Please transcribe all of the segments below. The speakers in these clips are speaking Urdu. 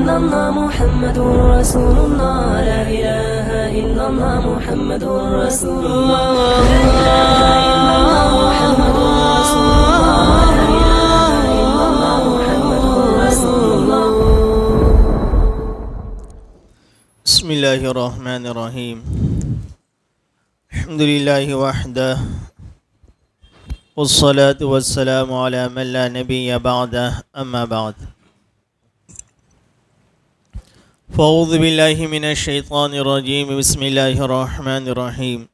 إلا الله محمد رسول الله لا إله إلا الله محمد رسول الله لا إله إلا الله محمد رسول الله لا إله إلا الله محمد رسول الله. بسم الله الرحمن الرحيم. الحمد لله وحده والصلاة والسلام على من لا نبي بعده أما بعد. فأعوذ بالله من الشيطان الرجيم. بسم الله الرحمن الرحيم.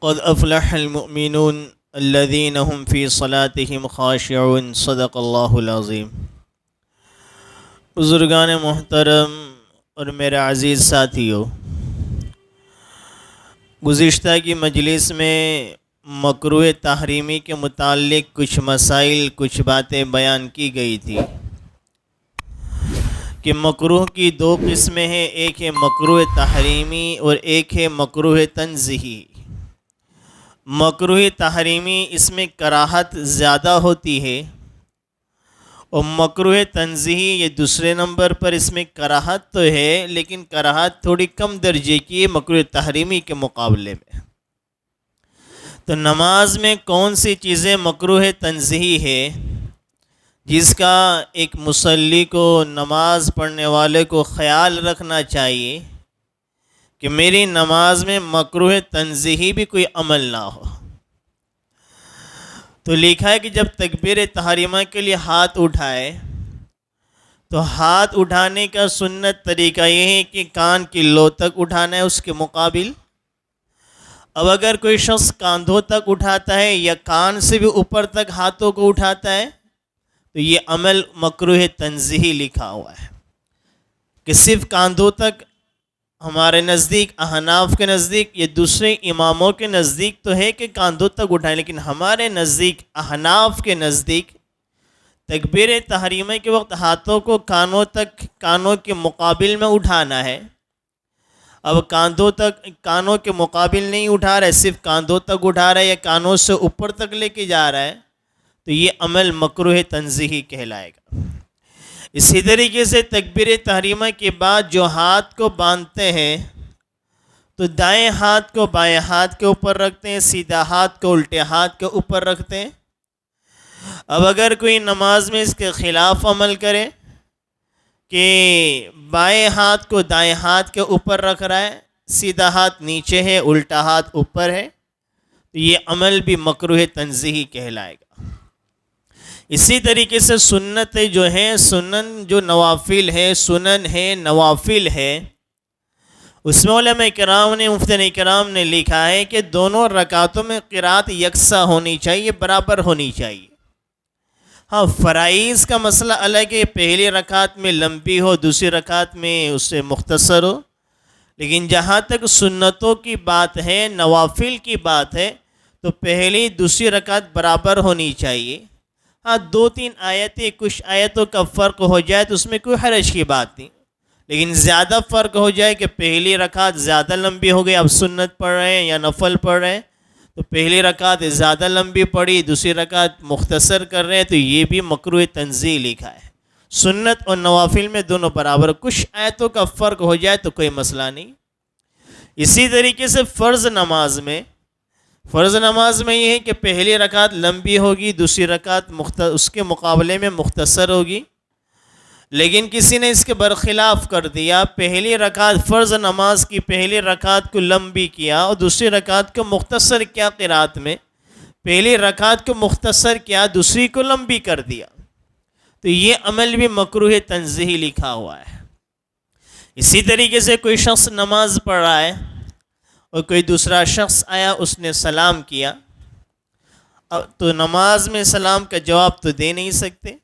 قد أفلح المؤمنون الذين هم في صلاتهم خاشعون. صدق الله العظيم. بزرگان محترم اور میرے عزیز ساتھیو، گزشتہ کی مجلس میں مکروہ تحریمی کے متعلق کچھ مسائل، کچھ باتیں بیان کی گئی تھی کہ مکروہ کی دو قسمیں ہیں، ایک ہے مکروہ تحریمی اور ایک ہے مکروہ تنزیہی. مکروہ تحریمی اس میں کراہت زیادہ ہوتی ہے، اور مکروہ تنزیہی یہ دوسرے نمبر پر، اس میں کراہت تو ہے لیکن کراہت تھوڑی کم درجے کی ہے مکروہ تحریمی کے مقابلے میں. تو نماز میں کون سی چیزیں مکروہ تنزیہی ہے جس کا ایک مصلی کو، نماز پڑھنے والے کو خیال رکھنا چاہیے کہ میری نماز میں مکروہ تنزیہی بھی کوئی عمل نہ ہو. تو لکھا ہے کہ جب تکبیر تحریمہ کے لیے ہاتھ اٹھائے تو ہاتھ اٹھانے کا سنت طریقہ یہ ہے کہ کان کی لو تک اٹھانا ہے اس کے مقابل. اب اگر کوئی شخص کاندھوں تک اٹھاتا ہے یا کان سے بھی اوپر تک ہاتھوں کو اٹھاتا ہے تو یہ عمل مکروہ تنزیہی لکھا ہوا ہے. کہ صرف کاندھوں تک ہمارے نزدیک، احناف کے نزدیک، یہ دوسرے اماموں کے نزدیک تو ہے کہ کاندھوں تک اٹھائیں، لیکن ہمارے نزدیک، احناف کے نزدیک، تکبیر تحریمہ کے وقت ہاتھوں کو کانوں تک، کانوں کے مقابل میں اٹھانا ہے. اب کاندھوں تک، کانوں کے مقابل نہیں اٹھا رہا ہے، صرف کاندھوں تک اٹھا رہا ہے یا کانوں سے اوپر تک لے کے جا رہا ہے تو یہ عمل مکروہ تنزیہی کہلائے گا. اسی طریقے سے تکبیر تحریمہ کے بعد جو ہاتھ کو باندھتے ہیں تو دائیں ہاتھ کو بائیں ہاتھ کے اوپر رکھتے ہیں، سیدھا ہاتھ کو الٹے ہاتھ کے اوپر رکھتے ہیں. اب اگر کوئی نماز میں اس کے خلاف عمل کرے کہ بائیں ہاتھ کو دائیں ہاتھ کے اوپر رکھ رہا ہے، سیدھا ہاتھ نیچے ہے، الٹا ہاتھ اوپر ہے، تو یہ عمل بھی مکروہ تنزیہی کہلائے گا. اسی طریقے سے سنتیں جو ہیں، سنن جو نوافل ہے، سنن ہے، نوافل ہے، اس میں علماء کرام نے، مفتیان کرام نے لکھا ہے کہ دونوں رکعتوں میں قرات یکساں ہونی چاہیے، برابر ہونی چاہیے. ہاں، فرائض کا مسئلہ الگ ہے، پہلی رکعت میں لمبی ہو، دوسری رکعت میں اس سے مختصر ہو، لیکن جہاں تک سنتوں کی بات ہے، نوافل کی بات ہے، تو پہلی دوسری رکعت برابر ہونی چاہیے. ہاں، دو تین آیتیں، کچھ آیتوں کا فرق ہو جائے تو اس میں کوئی حرج کی بات نہیں، لیکن زیادہ فرق ہو جائے کہ پہلی رکعت زیادہ لمبی ہو گئی، اب سنت پڑھ رہے ہیں یا نفل پڑھ رہے ہیں، تو پہلی رکعت زیادہ لمبی پڑھی، دوسری رکعت مختصر کر رہے ہیں، تو یہ بھی مکروہ تنزیہی لکھا ہے. سنت اور نوافل میں دونوں برابر، کچھ آیتوں کا فرق ہو جائے تو کوئی مسئلہ نہیں. اسی طریقے سے فرض نماز میں یہ ہے کہ پہلی رکعت لمبی ہوگی، دوسری رکعت اس کے مقابلے میں مختصر ہوگی. لیکن کسی نے اس کے برخلاف کر دیا، پہلی رکعت، فرض نماز کی پہلی رکعت کو لمبی کیا اور دوسری رکعت کو مختصر کیا. قرات میں پہلی رکعت کو مختصر کیا، دوسری کو لمبی کر دیا، تو یہ عمل بھی مکروہ تنزیہی لکھا ہوا ہے. اسی طریقے سے کوئی شخص نماز پڑھ رہا ہے اور کوئی دوسرا شخص آیا، اس نے سلام کیا، تو نماز میں سلام کا جواب تو دے نہیں سکتے.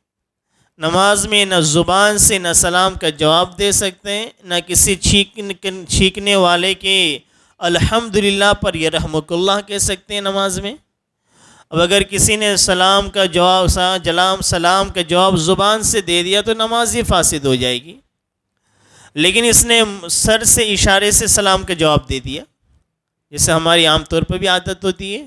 نماز میں نہ زبان سے نہ سلام کا جواب دے سکتے ہیں، نہ کسی چھینکنے والے کے الحمدللہ پر یرحمک اللہ کہہ سکتے ہیں نماز میں. اب اگر کسی نے سلام کا جواب زبان سے دے دیا تو نماز ہی فاسد ہو جائے گی. لیکن اس نے سر سے اشارے سے سلام کا جواب دے دیا، جیسے ہماری عام طور پر بھی عادت ہوتی ہے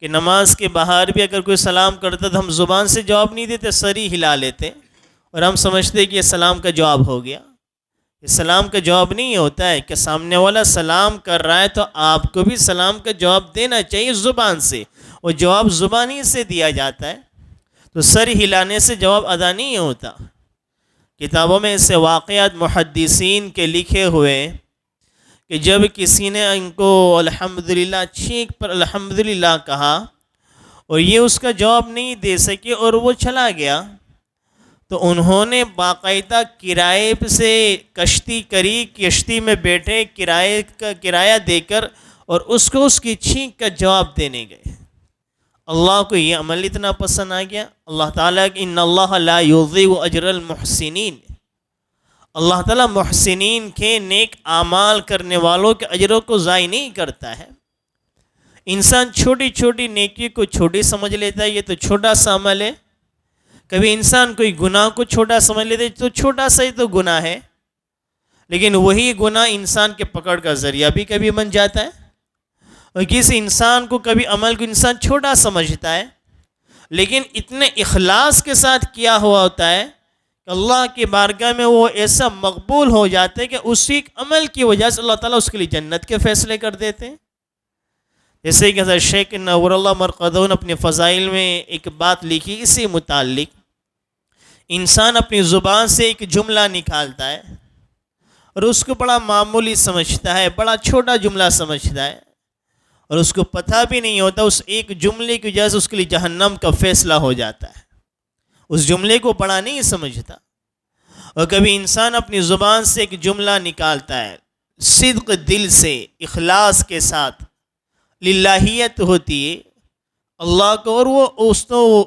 کہ نماز کے باہر بھی اگر کوئی سلام کرتا تو ہم زبان سے جواب نہیں دیتے، سر ہی ہلا لیتے اور ہم سمجھتے ہیں کہ یہ سلام کا جواب ہو گیا. یہ سلام کا جواب نہیں ہوتا ہے کہ سامنے والا سلام کر رہا ہے تو آپ کو بھی سلام کا جواب دینا چاہیے زبان سے، اور جواب زبانی سے دیا جاتا ہے. تو سر ہلانے سے جواب ادا نہیں ہوتا. کتابوں میں ایسے واقعات محدثین کے لکھے ہوئے کہ جب کسی نے ان کو الحمدللہ چھینک پر الحمدللہ کہا اور یہ اس کا جواب نہیں دے سکے اور وہ چلا گیا، تو انہوں نے باقاعدہ کرائے سے کشتی کری، کشتی میں بیٹھے کرایہ دے کر، اور اس کو اس کی چھینک کا جواب دینے گئے. اللہ کو یہ عمل اتنا پسند آ گیا. اللہ تعالیٰ کہ ان اللہ لا یضیع اجر المحسنین، اللہ تعالیٰ محسنین کے نیک اعمال کرنے والوں کے اجروں کو ضائع نہیں کرتا ہے. انسان چھوٹی چھوٹی نیکی کو چھوٹی سمجھ لیتا ہے، یہ تو چھوٹا سا عمل ہے. کبھی انسان کوئی گناہ کو چھوٹا سمجھ لیتا ہے تو چھوٹا سا ہی تو گناہ ہے، لیکن وہی گناہ انسان کے پکڑ کا ذریعہ بھی کبھی بن جاتا ہے. اور کسی انسان کو کبھی عمل کو انسان چھوٹا سمجھتا ہے، لیکن اتنے اخلاص کے ساتھ کیا ہوا ہوتا ہے کہ اللہ کی بارگاہ میں وہ ایسا مقبول ہو جاتا ہے کہ اسی عمل کی وجہ سے اللہ تعالیٰ اس کے لیے جنت کے فیصلے کر دیتے ہیں. جیسے کہ حضرت شیخ نور اللہ مرقدون اپنے فضائل میں ایک بات لکھی اسی متعلق. انسان اپنی زبان سے ایک جملہ نکالتا ہے اور اس کو بڑا معمولی سمجھتا ہے، بڑا چھوٹا جملہ سمجھتا ہے، اور اس کو پتہ بھی نہیں ہوتا اس ایک جملے کی وجہ سے اس کے لیے جہنم کا فیصلہ ہو جاتا ہے. اس جملے کو بڑا نہیں سمجھتا. اور کبھی انسان اپنی زبان سے ایک جملہ نکالتا ہے صدق دل سے، اخلاص کے ساتھ، للہیت ہوتی ہے اللہ کو، اور وہ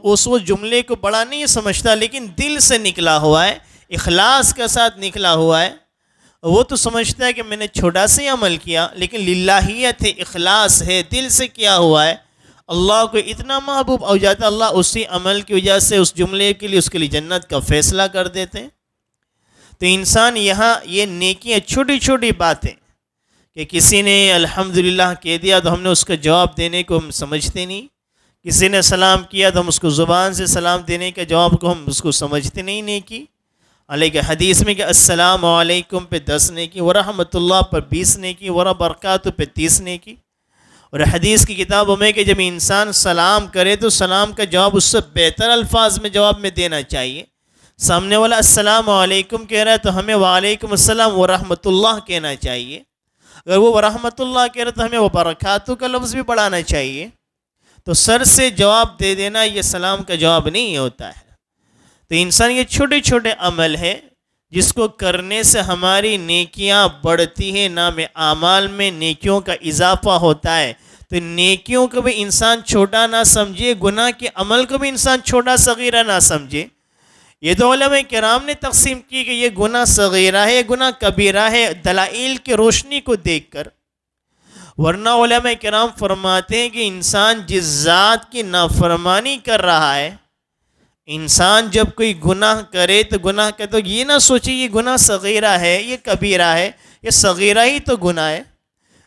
اس جملے کو بڑا نہیں سمجھتا، لیکن دل سے نکلا ہوا ہے، اخلاص کے ساتھ نکلا ہوا ہے. وہ تو سمجھتا ہے کہ میں نے چھوٹا سے عمل کیا، لیکن للہیت ہے، اخلاص ہے، دل سے کیا ہوا ہے، اللہ کو اتنا محبوب ہو جاتا ہے، اللہ اسی عمل کی وجہ سے اس جملے کے لیے اس کے لیے جنت کا فیصلہ کر دیتے ہیں. تو انسان یہاں یہ نیکیاں چھوٹی چھوٹی باتیں کہ کسی نے الحمدللہ کہہ دیا تو ہم نے اس کا جواب دینے کو ہم سمجھتے نہیں، کسی نے سلام کیا تو ہم اس کو زبان سے سلام دینے کے جواب کو ہم اس کو سمجھتے نہیں. نیکی علیہ حدیث میں کہ السلام علیکم پہ 10 نیکی، ورحمۃ اللہ پر 20 نیکی، وبرکاتہ پہ 30 نیکی. اور حدیث کی کتابوں میں کہ جب انسان سلام کرے تو سلام کا جواب اس سے بہتر الفاظ میں جواب میں دینا چاہیے. سامنے والا السلام علیکم کہہ رہا ہے تو ہمیں وعلیکم السلام ورحمۃ اللہ کہنا چاہیے. اگر وہ ورحمۃ اللہ کہہ رہا ہے تو ہمیں وبرکاتہ کا لفظ بھی بڑھانا چاہیے. تو سر سے جواب دے دینا یہ سلام کا جواب نہیں ہوتا ہے. تو انسان یہ چھوٹے چھوٹے عمل ہے جس کو کرنے سے ہماری نیکیاں بڑھتی ہیں، نام اعمال میں نیکیوں کا اضافہ ہوتا ہے. تو نیکیوں کو بھی انسان چھوٹا نہ سمجھے، گناہ کے عمل کو بھی انسان چھوٹا صغیرہ نہ سمجھے. یہ تو علماء کرام نے تقسیم کی کہ یہ گناہ صغیرہ ہے، یہ گناہ کبیرہ ہے دلائل کی روشنی کو دیکھ کر. ورنہ علماء کرام فرماتے ہیں کہ انسان جس ذات کی نافرمانی کر رہا ہے، انسان جب کوئی گناہ کرے تو گناہ کہ تو یہ نہ سوچے یہ گناہ صغیرہ ہے، یہ کبیرہ ہے، یہ صغیرہ ہی تو گناہ ہے.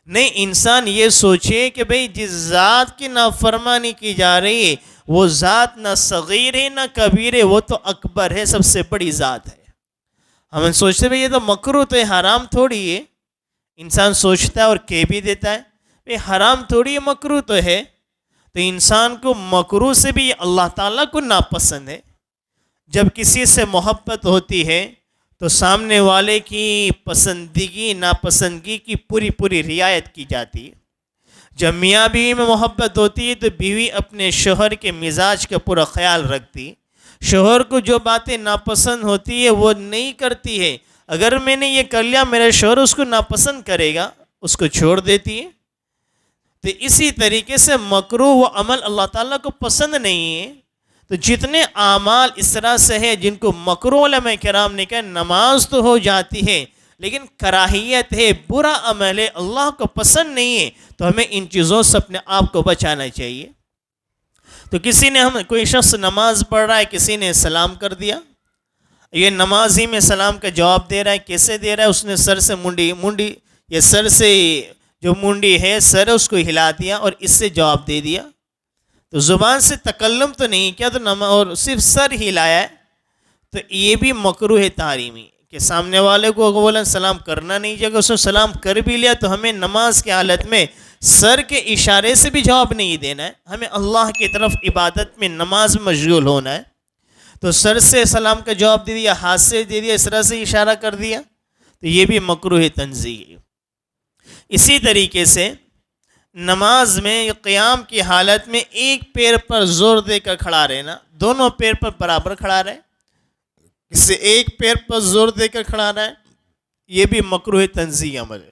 نہیں، انسان یہ سوچے کہ بھئی جس ذات کی نافرمانی کی جا رہی ہے وہ ذات نہ صغیر ہے نہ کبیر ہے، وہ تو اکبر ہے، سب سے بڑی ذات ہے. ہم سوچتے بھئی یہ تو مکروہ تو حرام تھوڑی ہے. انسان سوچتا ہے اور کہہ بھی دیتا ہے بھئی حرام تھوڑی ہے، مکروہ تو ہے. تو انسان کو مکروہ سے بھی اللہ تعالیٰ کو ناپسند ہے. جب کسی سے محبت ہوتی ہے تو سامنے والے کی پسندگی ناپسندگی کی پوری رعایت کی جاتی ہے. جب میاں بیوی میں محبت ہوتی ہے تو بیوی اپنے شوہر کے مزاج کا پورا خیال رکھتی ہے. شوہر کو جو باتیں ناپسند ہوتی ہے وہ نہیں کرتی ہے. اگر میں نے یہ کر لیا میرا شوہر اس کو ناپسند کرے گا، اس کو چھوڑ دیتی ہے. تو اسی طریقے سے مکروہ وہ عمل اللہ تعالیٰ کو پسند نہیں ہے. تو جتنے اعمال اس طرح سے ہیں جن کو مکروہ علماء کرام نے کہا نماز تو ہو جاتی ہے لیکن کراہیت ہے، برا عمل ہے، اللہ کو پسند نہیں ہے، تو ہمیں ان چیزوں سے اپنے آپ کو بچانا چاہیے. تو کسی نے کوئی شخص نماز پڑھ رہا ہے، کسی نے سلام کر دیا، یہ نماز ہی میں سلام کا جواب دے رہا ہے. کیسے دے رہا ہے؟ اس نے سر سے منڈی یہ سر سے جو منڈی ہے سر اس کو ہلا دیا اور اس سے جواب دے دیا. تو زبان سے تکلم تو نہیں کیا، تو اور صرف سر ہلایا ہے. تو یہ بھی مکروہ تحریمی کہ سامنے والے کو اولا سلام کرنا نہیں چاہیے، اس نے سلام کر بھی لیا تو ہمیں نماز کی حالت میں سر کے اشارے سے بھی جواب نہیں دینا ہے، ہمیں اللہ کی طرف عبادت میں نماز میں مشغول ہونا ہے۔ تو سر سے سلام کا جواب دے دیا، ہاتھ سے دے دیا، اس طرح سے اشارہ کر دیا، تو یہ بھی مکروہ تنزیہ ہے۔ اسی طریقے سے نماز میں قیام کی حالت میں ایک پیر پر زور دے کر کھڑا رہنا، دونوں پیر پر برابر کھڑا رہے، اس سے ایک پیر پر زور دے کر کھڑا رہے، یہ بھی مکروہ تنزیہ عمل ہے۔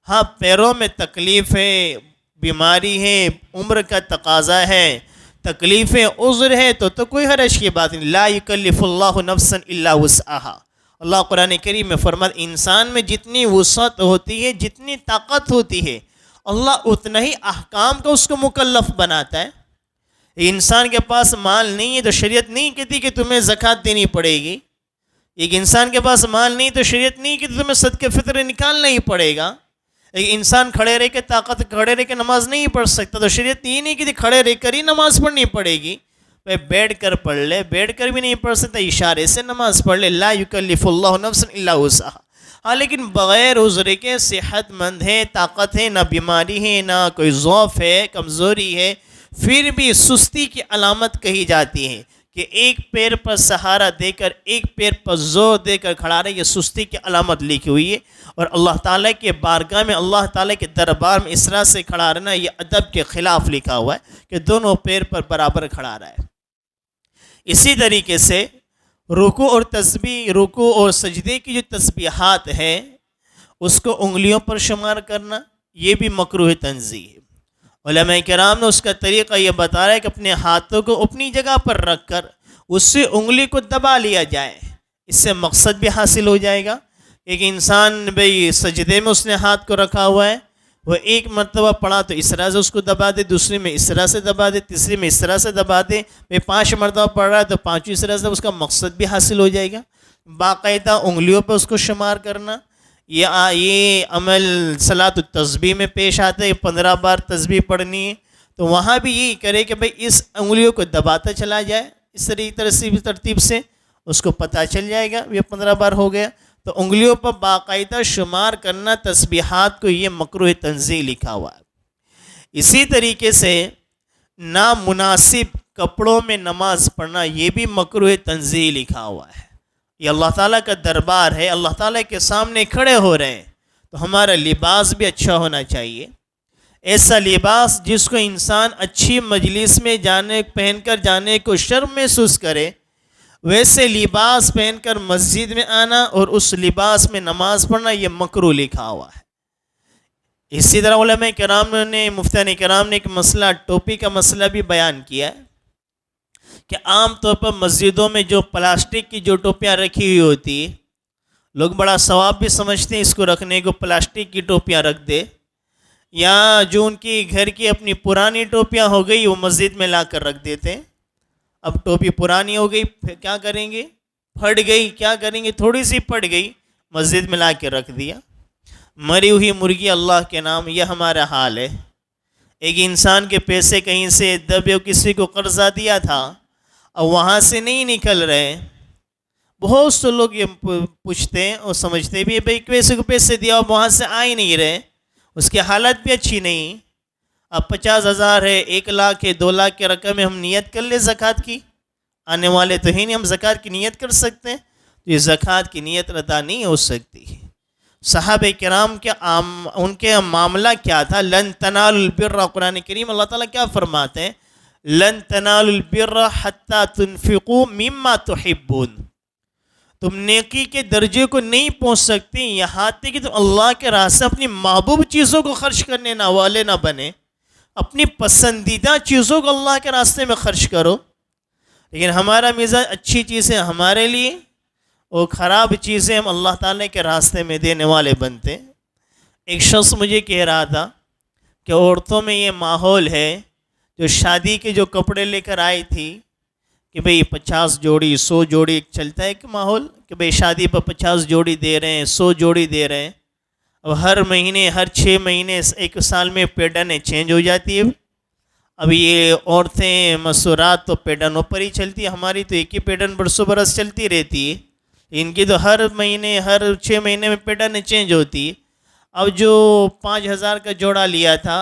ہاں پیروں میں تکلیف ہے، بیماری ہے، عمر کا تقاضا ہے، تکلیف عذر ہے تو کوئی حرج کی بات نہیں، لا یکلف اللہ نفسا الا وسعها۔ اللہ قرآن کریم میں فرماتا انسان میں جتنی وسعت ہوتی ہے، جتنی طاقت ہوتی ہے، اللہ اتنا ہی احکام کا اس کو مکلف بناتا ہے۔ انسان کے پاس مال نہیں ہے تو شریعت نہیں کہتی کہ تمہیں زکوٰۃ دینی پڑے گی، ایک انسان کے پاس مال نہیں تو شریعت نہیں کہتی تمہیں صدقہ فطر نکالنا ہی پڑے گا۔ ایک انسان کھڑے رہ کے طاقت کھڑے رہ کے نماز نہیں پڑھ سکتا تو شریعت یہ نہیں کہتی کھڑے رہ کر ہی نماز پڑھنی پڑے گی، بھائی بیٹھ کر پڑھ لے، بیٹھ کر بھی نہیں پڑھ سکتا اشارے سے نماز پڑھ لے، لا یکلف اللہ نفسا الا وسعها۔ ہاں لیکن بغیر عذر کے صحت مند ہے، طاقت ہے، نہ بیماری ہے، نہ کوئی ضعف ہے، کمزوری ہے، پھر بھی سستی کی علامت کہی جاتی ہے کہ ایک پیر پر سہارا دے کر ایک پیر پر زور دے کر کھڑا رہے، یہ سستی کی علامت لکھی ہوئی ہے، اور اللہ تعالیٰ کے بارگاہ میں، اللہ تعالیٰ کے دربار میں اس طرح سے کھڑا رہنا یہ ادب کے خلاف لکھا ہوا ہے کہ دونوں پیر پر برابر کھڑا رہا ہے۔ اسی طریقے سے رکوع اور تسبیح، رکوع اور سجدے کی جو تسبیحات ہے اس کو انگلیوں پر شمار کرنا یہ بھی مکروہ تنزیہ ہے۔ علماء کرام نے اس کا طریقہ یہ بتا رہا ہے کہ اپنے ہاتھوں کو اپنی جگہ پر رکھ کر اس سے انگلی کو دبا لیا جائے، اس سے مقصد بھی حاصل ہو جائے گا۔ ایک انسان بھئی سجدے میں اس نے ہاتھ کو رکھا ہوا ہے، وہ ایک مرتبہ پڑھا تو اس طرح سے اس کو دبا دے، دوسری میں اس طرح سے دبا دے، تیسری میں اس طرح سے دبا دے، بھئی 5 مرتبہ پڑھ رہا ہے تو 5 اس طرح سے اس کا مقصد بھی حاصل ہو جائے گا۔ باقاعدہ انگلیوں پہ اس کو شمار کرنا، یہ عمل صلاۃ التسبیح میں پیش آتا ہے، 15 بار تسبیح پڑھنی ہے تو وہاں بھی یہی کرے کہ بھئی اس انگلیوں کو دباتا چلا جائے، اس ترتیب سے اس کو پتہ چل جائے گا یہ 15 بار ہو گیا، تو انگلیوں پر باقاعدہ شمار کرنا تسبیحات کو یہ مکروہ تنزیہ لکھا ہوا ہے۔ اسی طریقے سے نامناسب کپڑوں میں نماز پڑھنا یہ بھی مکروہ تنزیہ لکھا ہوا ہے۔ یہ اللہ تعالیٰ کا دربار ہے، اللہ تعالیٰ کے سامنے کھڑے ہو رہے ہیں تو ہمارا لباس بھی اچھا ہونا چاہیے، ایسا لباس جس کو انسان اچھی مجلس میں پہن کر جانے کو شرم محسوس کرے، ویسے لباس پہن کر مسجد میں آنا اور اس لباس میں نماز پڑھنا یہ مکروہ لکھا ہوا ہے۔ اسی طرح علماء کرام نے، مفتیان کرام نے ایک مسئلہ ٹوپی کا مسئلہ بھی بیان کیا ہے کہ عام طور پر مسجدوں میں جو پلاسٹک کی جو ٹوپیاں رکھی ہوئی ہوتی ہیں، لوگ بڑا ثواب بھی سمجھتے ہیں اس کو رکھنے کو، پلاسٹک کی ٹوپیاں رکھ دے، یا جو ان کی گھر کی اپنی پرانی ٹوپیاں ہو گئی وہ مسجد میں لا کر رکھ دیتے ہیں۔ اب ٹوپی پرانی ہو گئی پھر کیا کریں گے، پھٹ گئی، کیا کریں گے، تھوڑی سی پھٹ گئی، مسجد میں لا کے رکھ دیا۔ مری ہوئی مرغی اللہ کے نام، یہ ہمارا حال ہے۔ ایک انسان کے پیسے کہیں سے دبے، کسی کو قرضہ دیا تھا، اب وہاں سے نہیں نکل رہے، بہت سے لوگ یہ پوچھتے ہیں اور سمجھتے بھی بھئی کیسے کو پیسے دیا اب وہاں سے آ ہی نہیں رہے، اس کی حالت بھی اچھی نہیں، اب 50,000 ہے، 1 لاکھ ہے، 2 لاکھ کی رقم ہے، ہم نیت کر لیں زکوٰۃ کی، آنے والے تو ہی نہیں، ہم زکوٰۃ کی نیت کر سکتے ہیں، تو یہ زکوٰۃ کی نیت ادا نہیں ہو سکتی۔ صحابہ کرام کے ان کے معاملہ کیا تھا؟ لن تنالوا البر، قرآن کریم اللہ تعالیٰ کیا فرماتے ہیں؟ لن تنالوا البر حتی تنفقوا مما تحبون، تم نیکی کے درجے کو نہیں پہنچ سکتے یہاں تک کہ تم اللہ کے راستے اپنی محبوب چیزوں کو خرچ کرنے نہ والے نہ بنے، اپنی پسندیدہ چیزوں کو اللہ کے راستے میں خرچ کرو۔ لیکن ہمارا مزاج اچھی چیزیں ہمارے لیے اور خراب چیزیں ہم اللہ تعالیٰ کے راستے میں دینے والے بنتے۔ ایک شخص مجھے کہہ رہا تھا کہ عورتوں میں یہ ماحول ہے، جو شادی کے جو کپڑے لے کر آئی تھی کہ بھئی 50 جوڑی 100 جوڑی چلتا ہے کہ ماحول کہ بھئی شادی پر 50 جوڑی دے رہے ہیں، 100 جوڑی دے رہے ہیں، اب ہر مہینے، ہر 6 مہینے، 1 سال میں پیٹرنیں چینج ہو جاتی ہے۔ اب یہ عورتیں مستورات تو پیٹرنوں پر ہی چلتی ہے، ہماری تو ایک ہی پیٹرن برسوں برس چلتی رہتی ہے، ان کی تو ہر مہینے ہر 6 مہینے میں پیٹرن چینج ہوتی ہے۔ اب جو 5,000 کا جوڑا لیا تھا،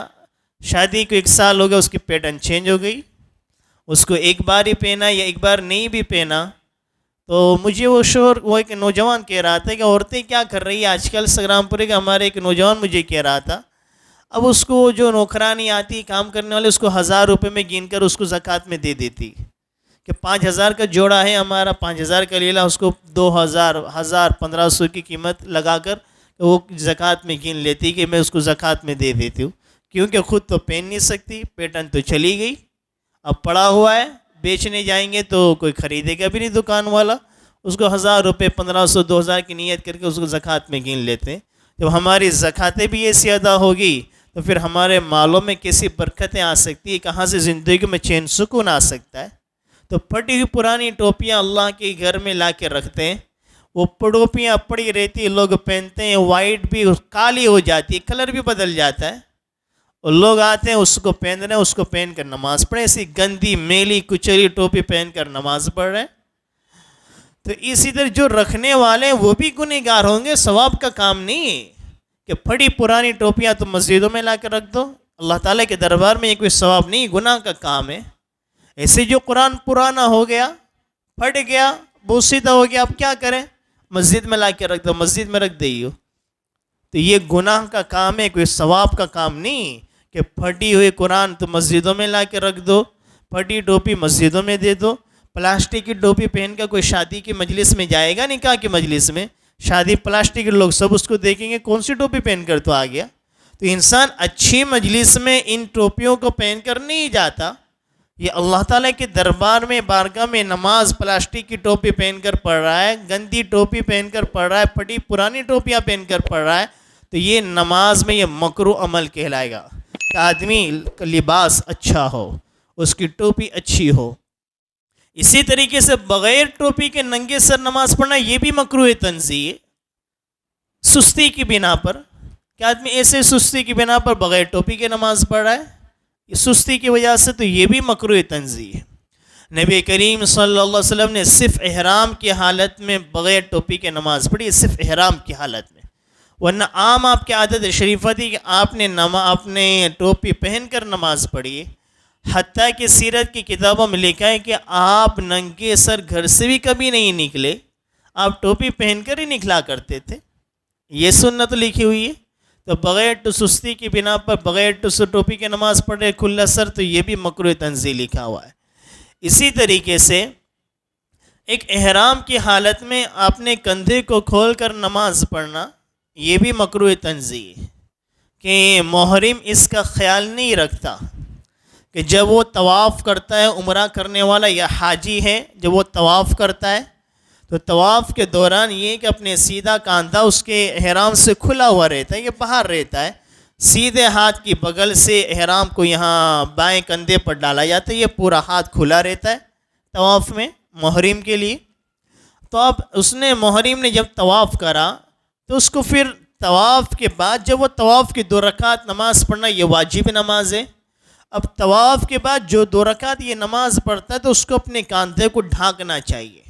شادی کو 1 سال ہو گیا، اس کی پیٹرن چینج ہو گئی، اس کو ایک بار ہی پہنا یا ایک بار نہیں بھی پہنا۔ تو مجھے وہ ایک نوجوان کہہ رہا تھا کہ عورتیں کیا کر رہی ہیں آج کل سنگرام پورے کا، ہمارے ایک نوجوان مجھے کہہ رہا تھا، اب اس کو جو نوکرانی آتی کام کرنے والے، اس کو 1,000 روپے میں گن کر اس کو زکوٰۃ میں دے دیتی کہ 5,000 کا جوڑا ہے ہمارا، 5,000 کا لیلا، اس کو 2,000 1,500 کی قیمت لگا کر وہ زکوٰۃ میں گن لیتی کہ میں اس کو زکوٰۃ میں دے دیتی ہوں، کیونکہ خود تو پہن نہیں سکتی، پیٹرن تو چلی گئی، اب پڑا ہوا ہے، بیچنے جائیں گے تو کوئی خریدے گا بھی نہیں دکان والا، اس کو 1,000 روپے 1,500 2,000 کی نیت کر کے اس کو زکوٰۃ میں گن لیتے ہیں۔ جب ہماری زکوٰۃیں بھی ایسی ادا ہوگی تو پھر ہمارے مالوں میں کیسی برکتیں آ سکتی ہیں، کہاں سے زندگی میں چین سکون آ سکتا ہے۔ تو پھٹی ہوئی پرانی ٹوپیاں اللہ کے گھر میں لا کے رکھتے ہیں، وہ ٹوپیاں پڑی رہتی لوگ پہنتے ہیں، وائٹ بھی کالی ہو جاتی ہے، کلر بھی بدل جاتا ہے، اور لوگ آتے ہیں اس کو پہن رہے ہیں، اس کو پہن کر نماز پڑھیں، ایسی گندی میلی کچری ٹوپی پہن کر نماز پڑھ رہے ہیں۔ تو اسی طرح جو رکھنے والے ہیں وہ بھی گنہگار ہوں گے، ثواب کا کام نہیں ہے کہ پھٹی پرانی ٹوپیاں تو مسجدوں میں لا کر رکھ دو، اللہ تعالیٰ کے دربار میں یہ کوئی ثواب نہیں، گناہ کا کام ہے۔ ایسے جو قرآن پرانا ہو گیا، پھٹ گیا، بوسیدہ ہو گیا، اب کیا کریں؟ مسجد میں لا کے رکھ دو، مسجد میں رکھ دئیے، تو یہ گناہ کا کام ہے، کوئی ثواب کا کام نہیں کہ پھٹی ہوئی قرآن تو مسجدوں میں لا کے رکھ دو، پھٹی ٹوپی مسجدوں میں دے دو۔ پلاسٹک کی ٹوپی پہن کر کوئی شادی کی مجلس میں جائے گا، نکاح کی مجلس میں، شادی پلاسٹک کے لوگ سب اس کو دیکھیں گے، کون سی ٹوپی پہن کر تو آ گیا۔ تو انسان اچھی مجلس میں ان ٹوپیوں کو پہن کر نہیں جاتا، یہ اللہ تعالیٰ کے دربار میں بارگاہ میں نماز پلاسٹک کی ٹوپی پہن کر پڑھ رہا ہے، گندی ٹوپی پہن کر پڑھ رہا ہے، پھٹی پرانی ٹوپیاں پہن کر پڑھ رہا ہے، تو یہ نماز میں یہ مکروہ عمل کہلائے گا کہ آدمی کا لباس اچھا ہو، اس کی ٹوپی اچھی ہو۔ اسی طریقے سے بغیر ٹوپی کے ننگے سر نماز پڑھنا یہ بھی مکروہ تنزیہ ہے، سستی کی بنا پر، کہ آدمی ایسے سستی کی بنا پر بغیر ٹوپی کے نماز پڑھ رہا ہے، یہ سستی کی وجہ سے، تو یہ بھی مکروہ تنزیہ ہے۔ نبی کریم صلی اللہ علیہ وسلم نے صرف احرام کی حالت میں بغیر ٹوپی کے نماز پڑھی، صرف احرام کی حالت میں، ورنہ عام آپ کی عادت شریفہ تھی کہ آپ نے ٹوپی پہن کر نماز پڑھی، حتیٰ کہ سیرت کی کتابوں میں لکھا ہے کہ آپ ننگے سر گھر سے بھی کبھی نہیں نکلے، آپ ٹوپی پہن کر ہی نکلا کرتے تھے، یہ سنت لکھی ہوئی ہے۔ تو بغیر سستی کی بنا پر بغیر ٹوپی کے نماز پڑھے کھلا سر، تو یہ بھی مکروہ تنزیہ لکھا ہوا ہے۔ اسی طریقے سے ایک احرام کی حالت میں آپ نے کندھے کو کھول کر نماز پڑھنا، یہ بھی مکروہ تنزیہ ہے، کہ محرم اس کا خیال نہیں رکھتا کہ جب وہ طواف کرتا ہے، عمرہ کرنے والا یا حاجی ہے، جب وہ طواف کرتا ہے تو طواف کے دوران یہ کہ اپنے سیدھا کاندھا اس کے احرام سے کھلا ہوا رہتا ہے، یہ باہر رہتا ہے، سیدھے ہاتھ کی بغل سے احرام کو یہاں بائیں کندھے پر ڈالا جاتا ہے، یہ پورا ہاتھ کھلا رہتا ہے طواف میں محرم کے لیے۔ تو اب محرم نے جب طواف کرا تو اس کو پھر طواف کے بعد جب وہ طواف کی 2 رکعت نماز پڑھنا یہ واجب نماز ہے۔ اب طواف کے بعد جو 2 رکعت یہ نماز پڑھتا ہے تو اس کو اپنے کاندھے کو ڈھانکنا چاہیے،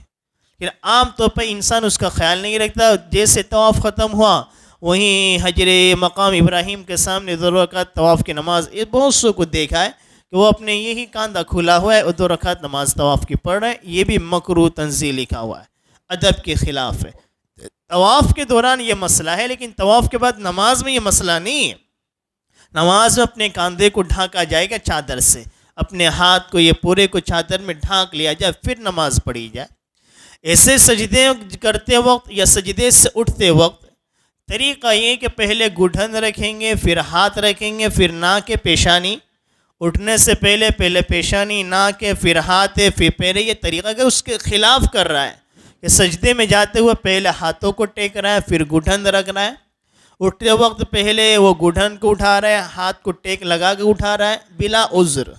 پھر عام طور پر انسان اس کا خیال نہیں رکھتا، جیسے طواف ختم ہوا وہیں حجر مقام ابراہیم کے سامنے 2 رکعت طواف کی نماز، یہ بہت سو کو دیکھا ہے کہ وہ اپنے یہی کاندھا کھلا ہوا ہے اور 2 رکعت نماز طواف کی پڑھ رہے ہیں، یہ بھی مکروہ تنزیہ لکھا ہوا ہے، ادب کے خلاف ہے۔ طواف کے دوران یہ مسئلہ ہے، لیکن طواف کے بعد نماز میں یہ مسئلہ نہیں ہے۔ نماز میں اپنے کاندھے کو ڈھانکا جائے گا چادر سے، اپنے ہاتھ کو یہ پورے کو چادر میں ڈھانک لیا جائے، پھر نماز پڑھی جائے۔ ایسے سجدے کرتے وقت یا سجدے سے اٹھتے وقت طریقہ یہ کہ پہلے گھٹن رکھیں گے، پھر ہاتھ رکھیں گے، پھر ناک پیشانی، اٹھنے سے پہلے پیشانی، ناک، پھر ہاتھ، پھر پیر، یہ طریقہ کہ اس کے خلاف کر رہا ہے کہ سجدے میں جاتے ہوئے پہلے ہاتھوں کو ٹیک رہا ہے، پھر گھٹن رکھ رہا ہے، اٹھتے وقت پہلے وہ گھٹن کو اٹھا رہا ہے، ہاتھ کو ٹیک لگا کے اٹھا رہا ہے بلا عذر۔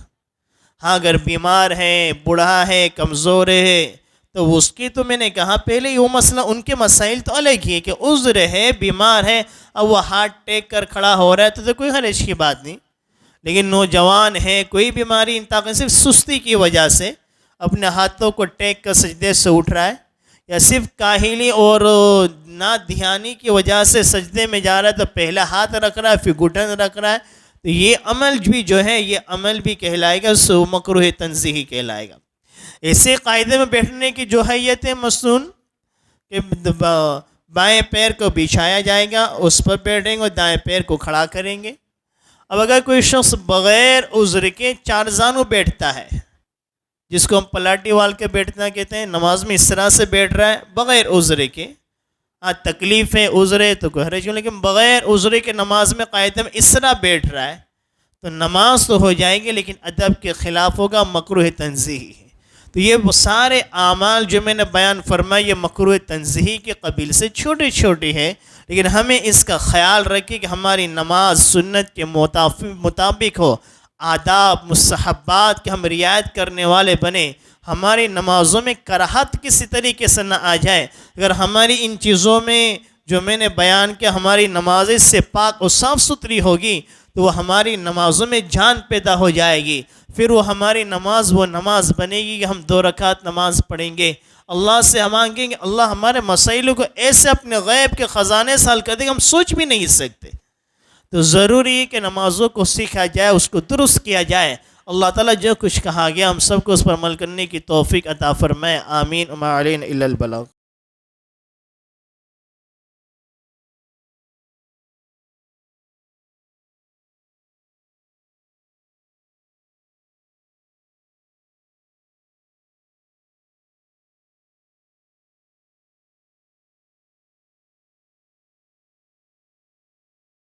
ہاں اگر بیمار ہے، بوڑھا ہے، کمزور ہے تو اس کی تو میں نے کہا پہلے ہی وہ مسئلہ، ان کے مسائل تو الگ ہی ہے کہ عذر ہے، بیمار ہے، اب وہ ہاتھ ٹیک کر کھڑا ہو رہا ہے تو کوئی حرج کی بات نہیں، لیکن نوجوان ہے، کوئی بیماری انتقال صرف سستی کی وجہ سے اپنے ہاتھوں کو ٹیک کر سجدے سے اٹھ رہا ہے، یا صرف کاہلی اور نادھیانی کی وجہ سے سجدے میں جا رہا ہے تو پہلا ہاتھ رکھ رہا ہے پھر گھٹن رکھ رہا ہے، تو یہ عمل بھی جو ہے یہ عمل بھی کہلائے گا، سو مکروہ تنزیہی کہلائے گا۔ ایسے قاعدے میں بیٹھنے کی جو حیت ہے مسنون کہ بائیں پیر کو بچھایا جائے گا، اس پر بیٹھیں گے اور دائیں پیر کو کھڑا کریں گے۔ اب اگر کوئی شخص بغیر عذر کے چار زانو بیٹھتا ہے، جس کو ہم پلاٹی وال کے بیٹھنا کہتے ہیں، نماز میں اس طرح سے بیٹھ رہا ہے بغیر عذر کے، تکلیف ہے عذر ہے تو کوئی حرج نہیں، لیکن بغیر عذر کے نماز میں قاعدے میں اس طرح بیٹھ رہا ہے تو نماز تو ہو جائے گی لیکن ادب کے خلاف ہوگا، مکروہ تنزیہی ہے۔ تو یہ وہ سارے اعمال جو میں نے بیان فرمائے یہ مکروہ تنزیہی کے قبیل سے چھوٹی چھوٹی ہے، لیکن ہمیں اس کا خیال رکھیں کہ ہماری نماز سنت کے مطابق ہو، آداب مستحبات کے ہم رعایت کرنے والے بنیں، ہماری نمازوں میں کراہت کسی طریقے سے نہ آ جائے۔ اگر ہماری ان چیزوں میں جو میں نے بیان کیا ہماری نمازیں سے پاک اور صاف ستھری ہوگی تو وہ ہماری نمازوں میں جان پیدا ہو جائے گی، پھر وہ ہماری نماز وہ نماز بنے گی کہ ہم 2 رکعت نماز پڑھیں گے، اللہ سے مانگیں گے، اللہ ہمارے مسائلوں کو ایسے اپنے غیب کے خزانے سے حل کر دے گا ہم سوچ بھی نہیں سکتے۔ تو ضروری ہے کہ نمازوں کو سیکھا جائے، اس کو درست کیا جائے۔ اللہ تعالیٰ جو کچھ کہا گیا ہم سب کو اس پر عمل کرنے کی توفیق عطا فرمائے، آمین۔ وما علینا الا البلاغ۔